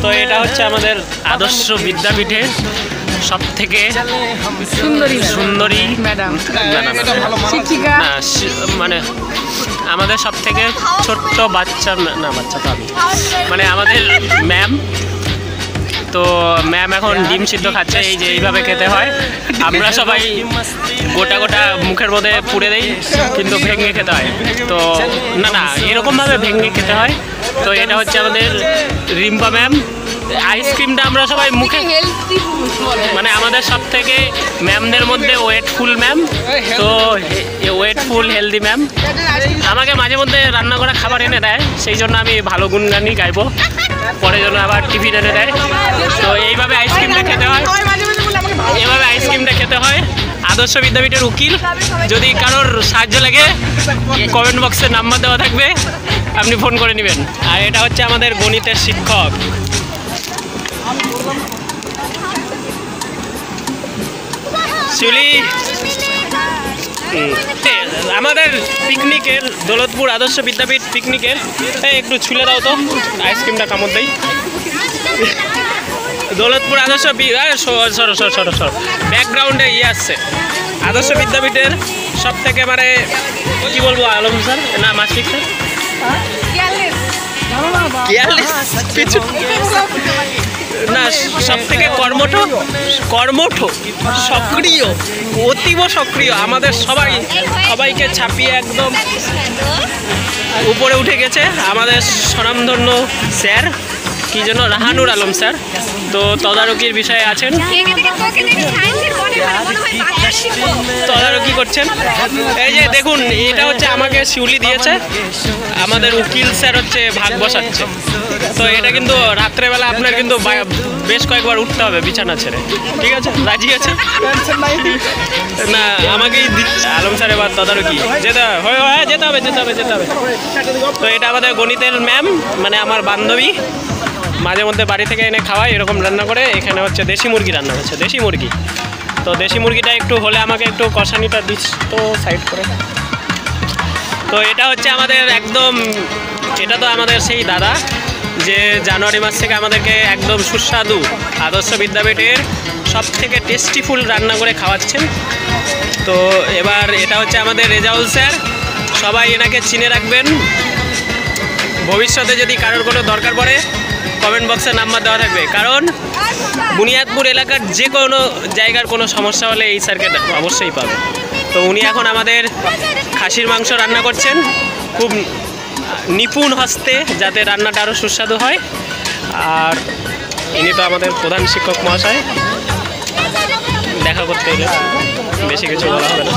তো এটা হচ্ছে আমাদের আদর্শ বিদ্যাপীঠের সব থেকে সুন্দরী ম্যাডাম, মানে আমাদের সব থেকে ছোট্ট বাচ্চা, না বাচ্চা তো আমি, মানে আমাদের ম্যাম। তো ম্যাম এখন ডিম সিদ্ধ খাচ্ছে, এই যে এইভাবে খেতে হয়। আমরা সবাই গোটা গোটা মুখের মধ্যে পুড়ে দেই, কিন্তু ভেঙে খেতে হয়। তো না না, এরকমভাবে ভেঙে খেতে হয়। তো এটা হচ্ছে আমাদের রিম্পা ম্যাম। আইসক্রিমটা আমরা সবাই মুখে, মানে আমাদের সব থেকে ম্যামদের মধ্যে ওয়েটফুল ম্যাম। তো ওয়েটফুল হেলদি ম্যাম আমাকে মাঝে মধ্যে রান্না করা খাবার এনে দেয়, সেই জন্য আমি ভালো গুণগানই গাইবো, পরে জন্য আবার টিফিন এনে দেয়। তো এইভাবে আইসক্রিমটা খেতে হয়, এইভাবে আইসক্রিমটা খেতে হয়। আদর্শ বিদ্যাপীঠের উকিল, যদি কারোর সাহায্য লাগে কমেন্ট বক্সে নাম্বার দেওয়া থাকবে, আপনি ফোন করে নেবেন। আর এটা হচ্ছে আমাদের গণিতের শিক্ষক। শিউলি, আমাদের পিকনিকের দৌলতপুর আদর্শ বিদ্যাপীঠ পিকনিকের একটু ছুলে দাও তো, আইসক্রিমটা কামড় দেই। দৌলতপুর আদর্শ সর ব্যাকগ্রাউন্ডে ইয়ে আসছে। আদর্শ বিদ্যাপীঠের সব থেকে মানে কি বলবো, আলম স্যার না মাসিক স্যার, না সব থেকে কর্মঠ সক্রিয়, অতীব সক্রিয়, আমাদের সবাইকে ছাপিয়ে একদম উপরে উঠে গেছে আমাদের স্বনামধন্য স্যার, কি যেন রাহানুর আলম স্যার। তো তদারকির বিষয়ে আছেন, তদারকি করছেন। এই যে দেখুন, এটা হচ্ছে আমাকে শিউলি দিয়েছে, আমাদের উকিল স্যার হচ্ছে ভাগ বসাচ্ছে। তো এটা কিন্তু রাত্রেবেলা আপনার কিন্তু বেশ কয়েকবার উঠতে হবে বিছানা ছেড়ে, ঠিক আছে? রাজি আছে না? আমাকেই আলম স্যার এবার তদারকি যেতে হবে। তো এটা আমাদের গণিতের ম্যাম, মানে আমার বান্ধবী, মাঝে মধ্যে বাড়ি থেকে এনে খাওয়াই এরকম রান্না করে। এখানে হচ্ছে দেশি মুরগি রান্না হচ্ছে, দেশি মুরগি। তো দেশি মুরগিটা একটু হলে আমাকে একটু কষানিটা দিস তো সাইড করে। তো এটা হচ্ছে আমাদের একদম, এটা তো আমাদের সেই দাদা যে জানুয়ারি মাস থেকে আমাদেরকে একদম সুস্বাদু আদর্শ বিদ্যাপীঠের সব থেকে টেস্টিফুল রান্না করে খাওয়াচ্ছেন। তো এবার এটা হচ্ছে আমাদের রেজাউল স্যার, সবাই এনাকে চিনে রাখবেন। ভবিষ্যতে যদি কারোর কোনো দরকার পড়ে কমেন্ট বক্সে নাম্বার দেওয়া থাকবে, কারণ বুনিয়াদপুর এলাকার যে কোনো জায়গার কোনো সমস্যা হলে এই স্যারকে অবশ্যই পাবে। তো উনি এখন আমাদের খাসির মাংস রান্না করছেন খুব নিপুণ হস্তে, যাতে রান্নাটা আরও সুস্বাদু হয়। আর ইনি তো আমাদের প্রধান শিক্ষক মহাশয়, দেখা করতে এলে বেশি কিছু বলা হবে না।